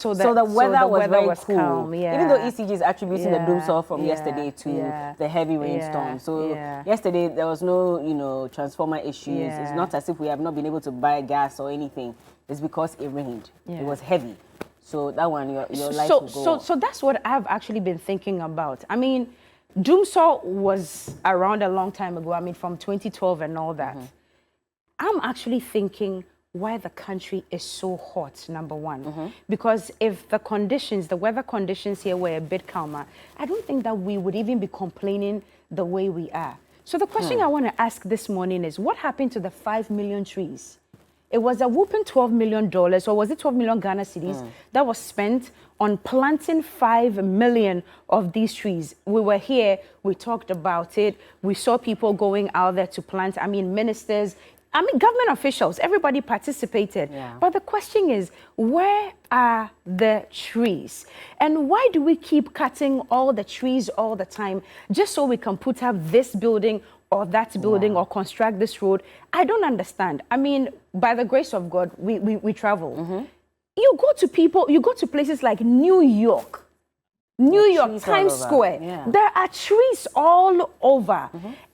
So the weather was very cool. Calm, yeah. Even though ECG is attributing the doomsday from yesterday to the heavy rainstorm. So yesterday there was no, transformer issues. It's not as if we have not been able to buy gas or anything. It's because it rained. It was heavy. So that one, your life will go on. So that's what I've actually been thinking about. I mean, doomsday was around a long time ago. I mean, from 2012 and all that. I'm actually thinking why the country is so hot, number one. Because if the weather conditions here were a bit calmer, I don't think that we would even be complaining the way we are. So the question I want to ask this morning is, what happened to the 5 million trees? It was a whooping $12 million, or was it 12 million Ghana cedis that was spent on planting 5 million of these trees. We were here, we talked about it, we saw people going out there to plant, I mean, ministers, I mean, government officials, everybody participated. But the question is, where are the trees? And why do we keep cutting all the trees all the time just so we can put up this building or that building or construct this road? I don't understand. I mean, by the grace of God, we travel. You go to places like New York, Times Square. There are trees all over.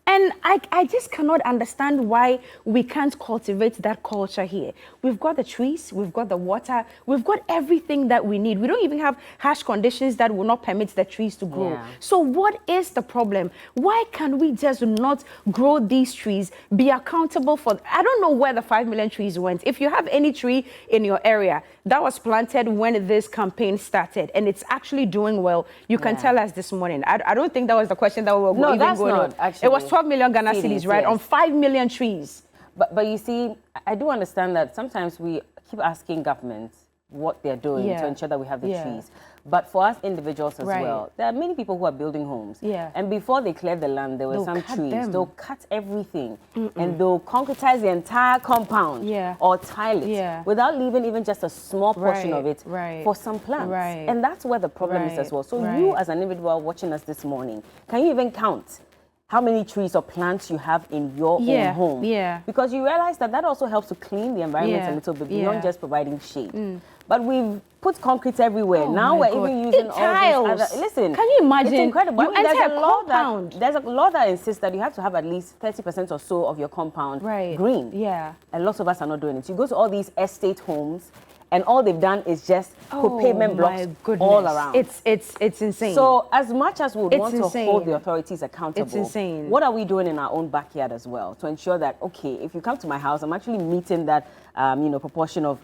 And I just cannot understand why we can't cultivate that culture here. We've got the trees, we've got the water, we've got everything that we need. We don't even have harsh conditions that will not permit the trees to grow. So what is the problem? Why can we just not grow these trees, be accountable for... I don't know where the 5 million trees went. If you have any tree in your area that was planted when this campaign started and it's actually doing well, you can tell us this morning. I don't think that was the question that we were even going on. Actually. It was 12 million Ghana cedis, right? On 5 million trees. But you see, I do understand that sometimes we keep asking governments what they're doing to ensure that we have the trees. But for us individuals as well, there are many people who are building homes. And before they cleared the land, there were some trees. They'll cut everything and they'll concretize the entire compound or tile it without leaving even just a small portion of it for some plants. And that's where the problem is as well. So you as an individual watching us this morning, can you even count how many trees or plants you have in your own home? Because you realize that also helps to clean the environment a little bit beyond just providing shade. But we've put concrete everywhere. Now we're even using all these other... Listen, can you imagine? It's incredible. You enter a compound. There's a law that insists that you have to have at least 30% or so of your compound green. A lot of us are not doing it. You go to all these estate homes, and all they've done is just put pavement blocks all around. It's insane. So as much as we would want to hold the authorities accountable, it's insane. What are we doing in our own backyard as well to ensure that, okay, if you come to my house, I'm actually meeting that proportion of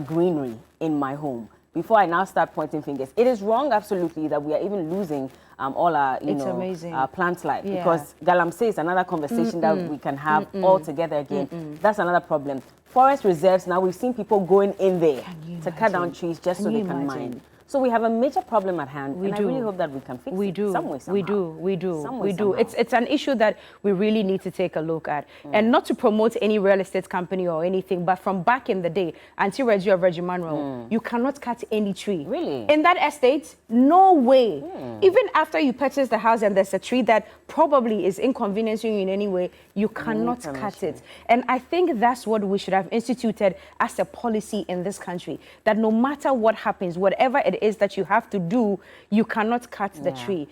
greenery in my home before I now start pointing fingers. It is wrong, absolutely, that we are even losing all our plant life because galamsey is another conversation that we can have all together again. That's another problem. Forest reserves, now we've seen people going in there to cut down trees just so they can mine. So we have a major problem at hand, and I really hope that we can fix it some way, somehow. We do. It's an issue that we really need to take a look at. And not to promote any real estate company or anything, but from back in the day, Auntie Reggie or Reggie Manuel, you cannot cut any tree. Really? In that estate, no way. Even after you purchase the house and there's a tree that probably is inconveniencing you in any way, you cannot cut it. And I think that's what we should have instituted as a policy in this country, that no matter what happens, whatever it is that you have to do, you cannot cut the tree.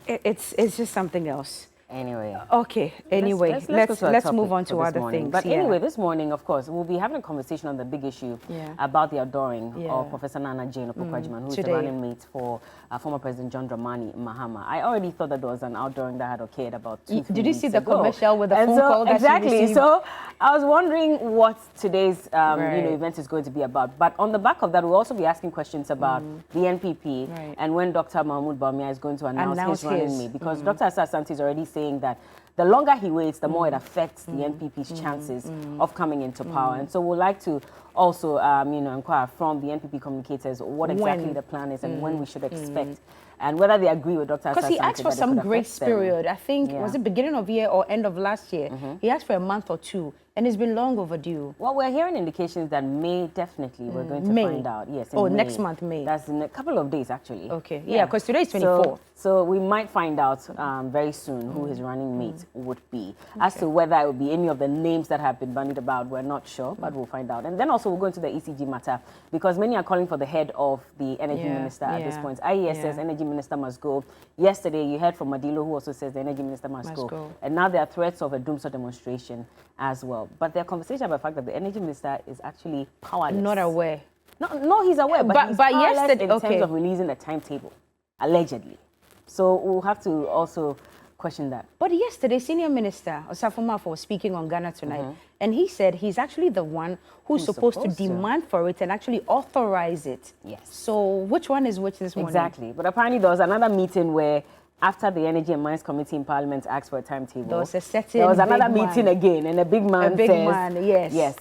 It's just something else. Anyway. Okay, anyway, let's move on to other things. But anyway, this morning, of course, we'll be having a conversation on the big issue about the outdooring of Professor Nana Jane Opoku-Agyeman, who is the running mate for former President John Dramani Mahama. I already thought that there was an outdooring that had occurred about 2 Did you see the commercial with the phone call that exactly. she received? So I was wondering what today's event is going to be about. But on the back of that, we'll also be asking questions about the NPP and when Dr. Mahmoud Bawumia is going to announce his running mate. Because Dr. Asante is already saying that the longer he waits, the more it affects the NPP's chances of coming into power. And so we'd like to also, inquire from the NPP communicators what exactly the plan is and when we should expect, and whether they agree with Dr. Asante. Because he asked for some grace period. I think, was it beginning of year or end of last year? He asked for a month or two. And it's been long overdue. Well, we're hearing indications that May, definitely, we're going to find out. Yes, in May. Next month, May. That's in a couple of days, actually. Okay, yeah, because today is 24th. So we might find out very soon who his running mate would be. As to whether it would be any of the names that have been bandied about, we're not sure, but we'll find out. And then also also we'll go into the ECG matter, because many are calling for the head of the energy minister at this point. IES says energy minister must go. Yesterday, you heard from Madilo, who also says the energy minister must go. And now there are threats of a doomsday demonstration as well. But there are conversations about the fact that the energy minister is actually powerless. Not aware. No, he's aware, but he's powerless yesterday, in terms of releasing a timetable, allegedly. So we'll have to also question that. But yesterday, Senior Minister Osafo Mafo was speaking on Ghana Tonight, and he said he's actually the one who's supposed to demand for it and actually authorize it. Yes. So which one is which this morning? Exactly. But apparently there was another meeting where, after the Energy and Mines Committee in Parliament asked for a timetable, there was another meeting again, and a big man says, yes,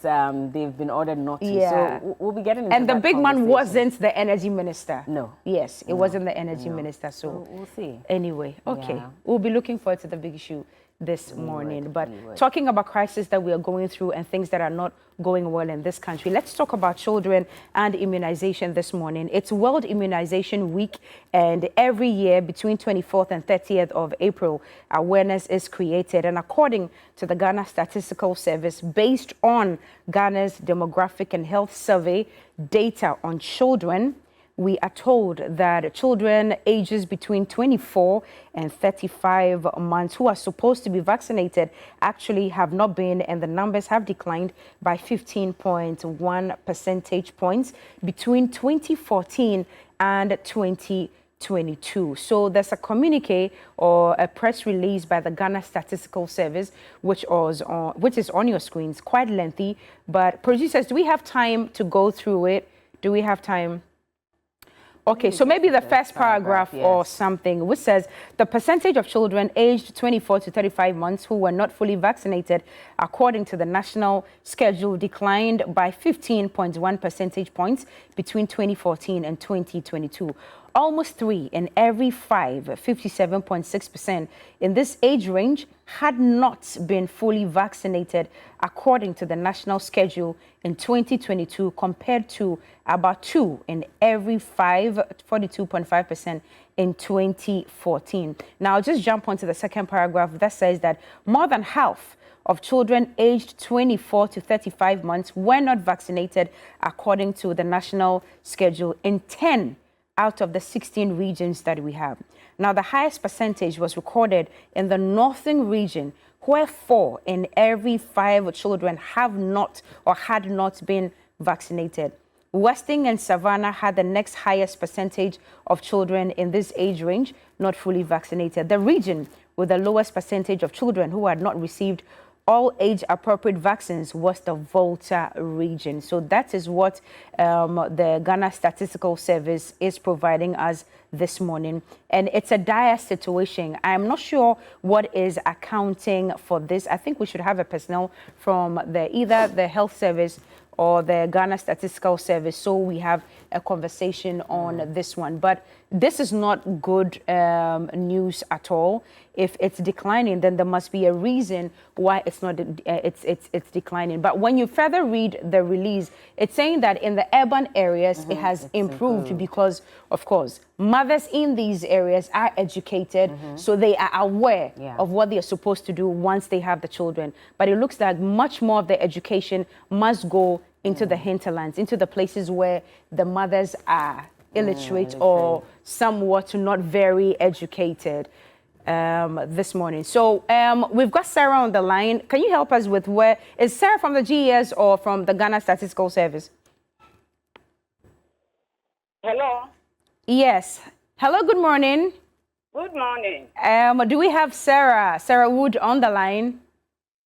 they've been ordered not to. So we'll be getting into and the big man wasn't the energy minister. No. Yes, it wasn't the energy minister. So we'll see. Anyway, okay. We'll be looking forward to the big issue this morning. But talking about crisis that we are going through and things that are not going well in this country, let's talk about children and immunization this morning. It's World Immunization Week, and every year between 24th and 30th of April, awareness is created. And according to the Ghana Statistical Service, based on Ghana's Demographic and Health Survey data on children, we are told that children ages between 24 and 35 months who are supposed to be vaccinated actually have not been, and the numbers have declined by 15.1 percentage points between 2014 and 2022. So there's a communique or a press release by the Ghana Statistical Service, which is on your screens, quite lengthy. But producers, do we have time to go through it? Do we have time? Okay, so maybe the first paragraph or something, which says the percentage of children aged 24 to 35 months who were not fully vaccinated, according to the national schedule, declined by 15.1 percentage points between 2014 and 2022. Almost 3 in every 5, 57.6% in this age range had not been fully vaccinated, according to the national schedule in 2022, compared to about 2 in every 5, 42.5% in 2014. Now, I'll just jump onto the second paragraph that says that more than half of children aged 24 to 35 months were not vaccinated, according to the national schedule in 10 out of the 16 regions that we have. Now, the highest percentage was recorded in the northern region, where 4 in every 5 children have not or had not been vaccinated. Western and Savannah had the next highest percentage of children in this age range not fully vaccinated. The region with the lowest percentage of children who had not received all age-appropriate vaccines was the Volta region. So that is what the Ghana Statistical Service is providing us this morning. And it's a dire situation. I'm not sure what is accounting for this. I think we should have a personnel from either the Health Service or the Ghana Statistical Service, so we have a conversation on this one. But this is not good news at all. If it's declining, then there must be a reason why it's not. It's declining. But when you further read the release, it's saying that in the urban areas it has improved because, of course, mothers in these areas are educated, so they are aware of what they are supposed to do once they have the children. But it looks like much more of the education must go into the hinterlands, into the places where the mothers are illiterate or somewhat not very educated this morning. So we've got Sarah on the line. Can you help us with where is Sarah from the GES or from the Ghana Statistical Service? Hello. Yes. Hello, good morning. Good morning. Do we have Sarah Wood on the line?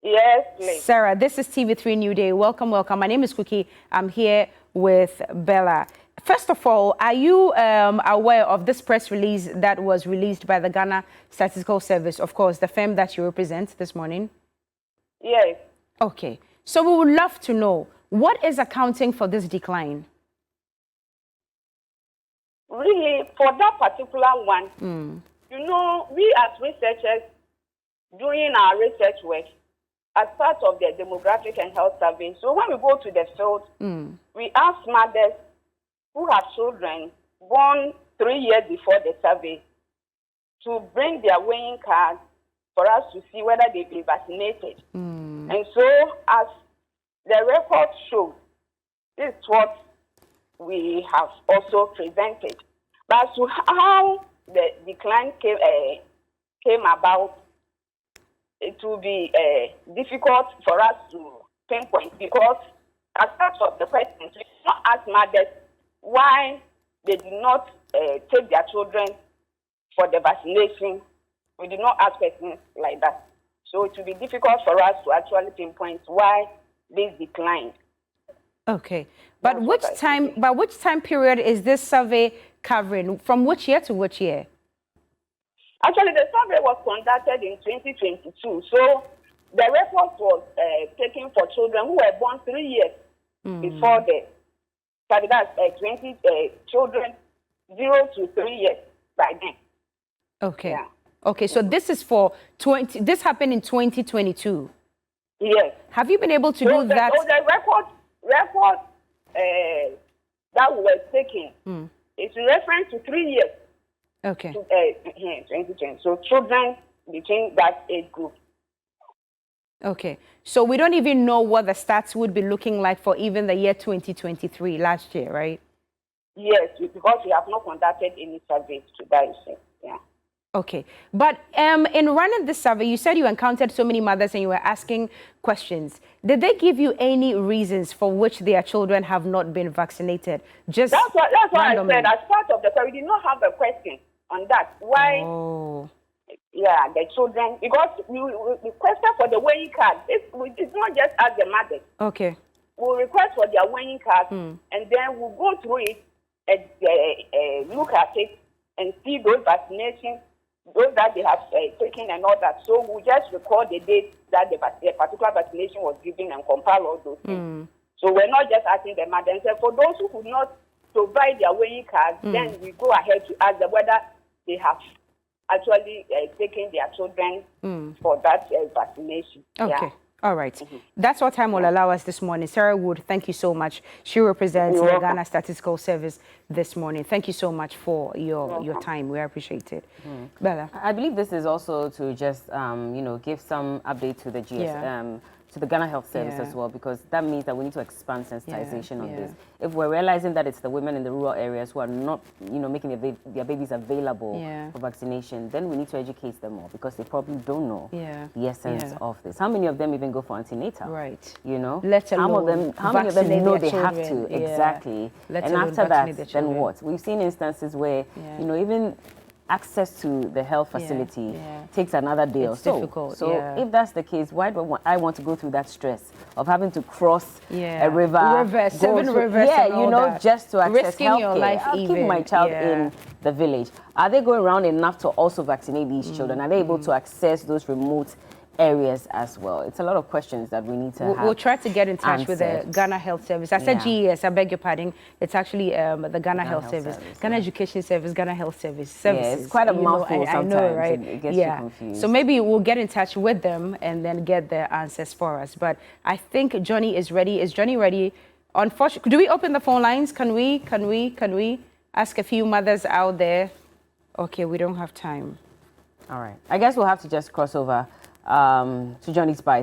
Yes, please. Sarah, this is TV3 New Day. Welcome, welcome. My name is Cookie. I'm here with Bella. First of all, are you aware of this press release that was released by the Ghana Statistical Service, of course, the firm that you represent this morning? Yes. Okay. So we would love to know, what is accounting for this decline? Really, for that particular one, you know, we as researchers doing our research work as part of the Demographic and Health Survey. So when we go to the field, we ask mothers who have children born 3 years before the survey to bring their weighing cards for us to see whether they've been vaccinated. And so, as the records show, This is what we have also presented. But to how the decline came about, it will be difficult for us to pinpoint, because as part of the questions, we did not ask mothers why they did not take their children for the vaccination. We did not ask questions like that. So it will be difficult for us to actually pinpoint why this declined. Okay. But which time period is this survey covering? From which year to which year? Actually, the survey was conducted in 2022. So the report was taken for children who were born 3 years before the study. That's 20 children 0 to 3 years by then. Okay. Yeah. Okay, so this is for 20. This happened in 2022. Yes. Have you been able to do that? So the record that we were taking is in reference to 3 years. Okay. 2020. So children between that age group. Okay. So we don't even know what the stats would be looking like for even the year 2023, last year, right? Yes, because we have not conducted any surveys to that extent. Yeah. Okay. But in running this survey, you said you encountered so many mothers and you were asking questions. Did they give you any reasons for which their children have not been vaccinated? Just that's what I said. As part of the survey, we did not have a question on that. Why? Oh. Yeah, the children, because we requested for the weighing card. We did not just ask the mothers. Okay. We'll request for their weighing card, and then we'll go through it and look at it and see those vaccinations, those that they have taken and all that. So we'll just record the date that the particular vaccination was given and compile all those things. So we're not just asking the mother. And so for those who could not provide their weighing cards, then we go ahead to ask them whether they have actually taken their children for that vaccination. Okay. Yeah. All right. That's what time will allow us this morning. Sarah Wood, thank you so much. She represents the Ghana Statistical Service this morning. Thank you so much for your time. We appreciate it. Bella. I believe this is also to just, give some update to the to the Ghana Health Service as well, because that means that we need to expand sensitization on this. If we're realizing that it's the women in the rural areas who are not, making their babies available for vaccination, then we need to educate them more, because they probably don't know the essence of this. How many of them even go for antenatal? Right. Let alone how many of them know they have to? Exactly. And after that, then what? We've seen instances where, even access to the health facility takes another day or so. Difficult, so if that's the case, why do I want to go through that stress of having to cross a river, seven rivers, just to access risking healthcare? your life? I'll keep my child in the village. Are they going around enough to also vaccinate these children? Are they able to access those remote areas as well? It's a lot of questions that we need to have. We'll try to get in touch with the Ghana Health Service. I said GES, I beg your pardon. It's actually the Ghana Health Service. Ghana Education Service, Ghana Health Service. Services. It's quite a mouthful sometimes. I know, right? It gets you confused. So maybe we'll get in touch with them and then get their answers for us. But I think Johnny is ready. Is Johnny ready? Unfortunately, do we open the phone lines? Can we ask a few mothers out there? Okay, we don't have time. All right. I guess we'll have to just cross over to Johnny's bite.